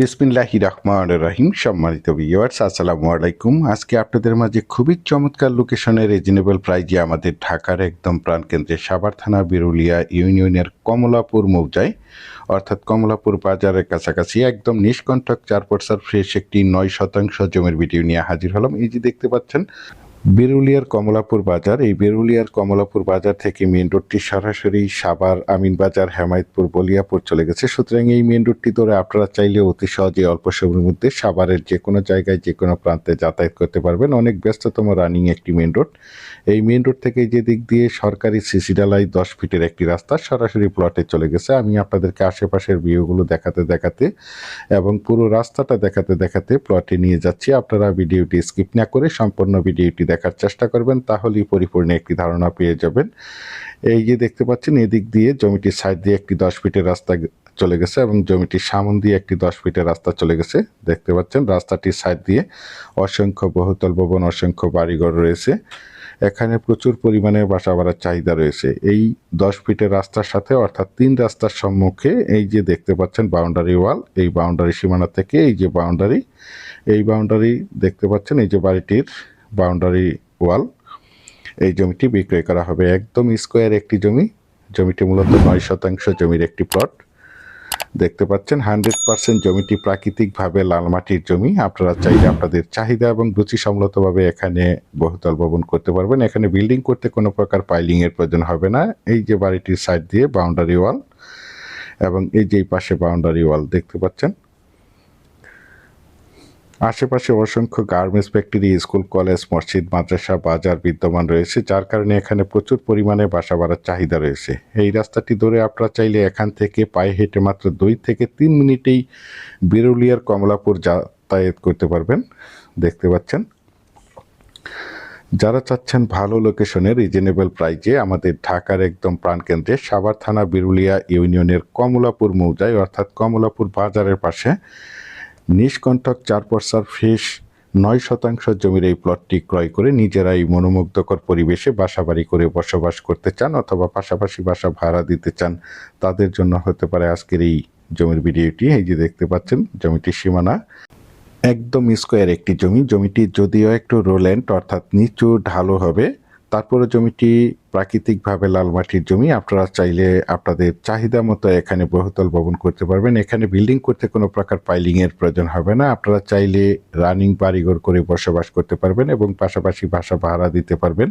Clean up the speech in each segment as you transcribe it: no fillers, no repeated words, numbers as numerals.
বিসমিল্লাহির রহমানির রহিম। সম্মানিত ভিউয়ার্স, আসসালামু আলাইকুম। আজকে আপনাদের মাঝে খুবই চমৎকার লোকেশনে রিজনেবল প্রাইজে আমাদের ঢাকার একদম প্রাণকেন্দ্রে সাভার থানা বিরুলিয়া ইউনিয়নের কমলাপুর মৌজায় অর্থাৎ কমলাপুর বাজারের কাছাকাছি একদম নিষ্কণ্টক 4% ফ্রেশ একটি 9% জমির ভিডিও নিয়ে হাজির হলাম। এই যে দেখতে পাচ্ছেন বিরুলিয়ার কমলাপুর বাজার। এই বিরুলিয়ার কমলাপুর বাজার থেকে মেন রোডটি সরাসরি সাভার, আমিনবাজার, হেমায়েতপুর, বলিয়াপুর চলে গেছে। সুতরাং এই মেন রোডটি ধরে আপনারা চাইলে অতি সহজে অল্প সময়ের মধ্যে সাভারের যে কোনো জায়গায় যে কোনো প্রান্তে যাতায়াত করতে পারবেন। অনেক ব্যস্ততম রানিং একটি মেন রোড। এই মেন রোড থেকে যে দিক দিয়ে সরকারি সিসি ঢালাই 10 ফিটের একটি রাস্তা সরাসরি প্লটে চলে গেছে। আমি আপনাদেরকে আশেপাশের ভিউগুলো দেখাতে দেখাতে এবং পুরো রাস্তাটা দেখাতে দেখাতে প্লটে নিয়ে যাচ্ছি। আপনারা ভিডিওটি স্কিপ না করে সম্পূর্ণ ভিডিওটি দেখার চেষ্টা করবেন, তাহলেই পরিপূর্ণ একটি ধারণা পেয়ে যাবেন। এই যে দেখতে পাচ্ছেন এদিক দিয়ে জমিটির সাইড দিয়ে একটি 10 ফিটের রাস্তা চলে গেছে এবং জমিটির সামন দিয়ে একটি 10 ফিটের রাস্তা চলে গেছে। দেখতে পাচ্ছেন রাস্তাটির সাইড দিয়ে অসংখ্য বহুতল ভবন, অসংখ্য বাড়িঘর রয়েছে। এখানে প্রচুর পরিমাণে বাসা বাড়ার চাহিদা রয়েছে। এই 10 ফিটের রাস্তার সাথে অর্থাৎ 3 রাস্তার সম্মুখে এই যে দেখতে পাচ্ছেন বাউন্ডারি ওয়াল, এই বাউন্ডারি সীমানা থেকে এই যে বাউন্ডারি, এই বাউন্ডারি দেখতে পাচ্ছেন, এই যে বাড়িটির বাউন্ডারি ওয়াল, এই জমিটি বিক্রয় করা হবে। একদম স্কোয়ার একটি জমি। জমিটি মূলত 9% জমির একটি প্লট। দেখতে পাচ্ছেন 100% জমিটি প্রাকৃতিকভাবে লাল মাটির জমি। আপনারা চাইলে আপনাদের চাহিদা এবং রুচি সম্মতভাবে এখানে বহুতল ভবন করতে পারবেন। এখানে বিল্ডিং করতে কোনো প্রকার পাইলিংয়ের প্রয়োজন হবে না। এই যে বাড়িটির সাইড দিয়ে বাউন্ডারি ওয়াল এবং এই যে পাশে বাউন্ডারি ওয়াল দেখতে পাচ্ছেন। আশেপাশে অসংখ্য গার্মেন্টস ফ্যাক্টরি, স্কুল, কলেজ, মসজিদ, মাদ্রাসা, বাজার বিদ্যমান রয়েছে, যার কারণে এখানে প্রচুর পরিমাণে বাসা বাড়ার চাহিদা রয়েছে। এই রাস্তাটি ধরে আপনারা চাইলে এখান থেকে পায়ে হেঁটে মাত্র 2 থেকে 3 মিনিটেই বিরুলিয়ার কমলাপুর যাতায়াত করতে পারবেন। দেখতে পাচ্ছেন যারা চাচ্ছেন ভালো লোকেশনে রিজনেবল প্রাইজে আমাদের ঢাকার একদম প্রাণকেন্দ্রে সাভার থানা বিরুলিয়া ইউনিয়নের কমলাপুর মৌজায় অর্থাৎ কমলাপুর বাজারের পাশে নিষ্কণ্টক 4% ফ্রেশ 9% জমির এই প্লটটি ক্রয় করে নিজেরাই মনোমুগ্ধকর পরিবেশে বাসাবাড়ি করে বসবাস করতে চান অথবা পাশাপাশি বাসা ভাড়া দিতে চান, তাদের জন্য হতে পারে আজকের এই জমির ভিডিওটি। এই যে দেখতে পাচ্ছেন জমিটির সীমানা একদম স্কোয়ার একটি জমি। জমিটি যদিও একটু রোল্যান্ড অর্থাৎ নিচু ঢালু হবে, তারপরে জমিটি প্রাকৃতিকভাবে লাল মাটির জমি। আপনারা চাইলে আপনাদের চাহিদা মতো এখানে বহুতল ভবন করতে পারবেন। এখানে বিল্ডিং করতে কোনো প্রকার পাইলিংয়ের প্রয়োজন হবে না। আপনারা চাইলে রানিং বাড়িঘর করে বসবাস করতে পারবেন এবং পাশাপাশি বাসা ভাড়া দিতে পারবেন।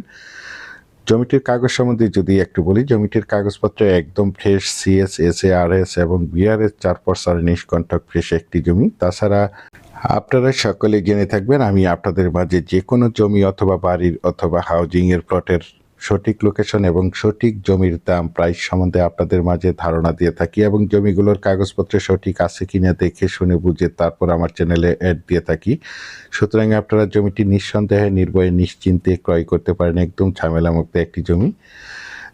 জমিটির কাগজ সম্বন্ধে যদি একটু বলি, জমিটির কাগজপত্র একদম ফ্রেশ, সিএস, এসএ, আরএস এবং বিআরএস 4% নিষ্কণ্টক ফ্রেশ একটি জমি। তাছাড়া আপনারা সকলে জেনে থাকবেন আমি আপনাদের মাঝে যে কোনো জমি অথবা বাড়ির অথবা হাউজিংয়ের প্লটের সঠিক লোকেশন এবং সঠিক জমির দাম প্রাইস সম্বন্ধে আপনাদের মাঝে ধারণা দিয়ে থাকি এবং জমিগুলোর কাগজপত্র সঠিক আছে কিনা দেখে শুনে বুঝে তারপর আমার চ্যানেলে অ্যাড দিয়ে থাকি। সুতরাং আপনারা জমিটি নিঃসন্দেহে নির্ভয়ে নিশ্চিন্তে ক্রয় করতে পারেন। একদম ঝামেলামুক্ত একটি জমি।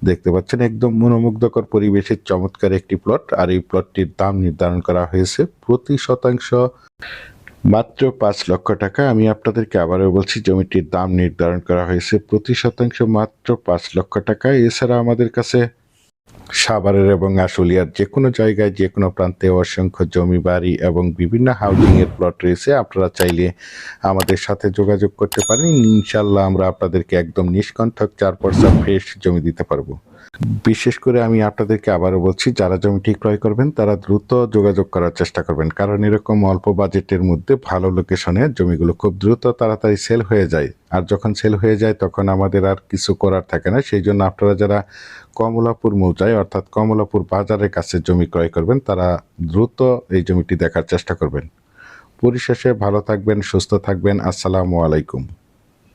দেখতে পাচ্ছেন একদম মনোমুগ্ধকর পরিবেশের চমৎকার একটি প্লট। আর এই প্লটটির দাম নির্ধারণ করা হয়েছে প্রতি শতাংশ মাত্র 5 লক্ষ টাকা। আমি আপনাদেরকে আবারও বলছি, জমিটির দাম নির্ধারণ করা হয়েছে প্রতি শতাংশ মাত্র 5 লক্ষ টাকা। এছাড়া আমাদের কাছে সাভারের এবং আশুলিয়ার যে কোনো জায়গায় যে কোনো প্রান্তে অসংখ্য জমি, বাড়ি এবং বিভিন্ন হাউজিংয়ের প্লট রয়েছে। আপনারা চাইলে আমাদের সাথে যোগাযোগ করতে পারেন। ইনশাল্লাহ আমরা আপনাদেরকে একদম নিষ্কণ্টক 4% ফ্রেশ জমি দিতে পারবো। বিশেষ করে আমি আপনাদেরকে আবারও বলছি, যারা জমিটি ক্রয় করবেন তারা দ্রুত যোগাযোগ করার চেষ্টা করবেন, কারণ এরকম অল্প বাজেটের মধ্যে ভালো লোকেশনে জমিগুলো খুব দ্রুত তাড়াতাড়ি সেল হয়ে যায়। আর যখন সেল হয়ে যায় তখন আমাদের আর কিছু করার থাকে না। সেই জন্য আপনারা যারা কমলাপুর মৌজায় অর্থাৎ কমলাপুর বাজারের কাছে জমি ক্রয় করবেন তারা দ্রুত এই জমিটি দেখার চেষ্টা করবেন। পরিশেষে ভালো থাকবেন, সুস্থ থাকবেন। আসসালামু আলাইকুম।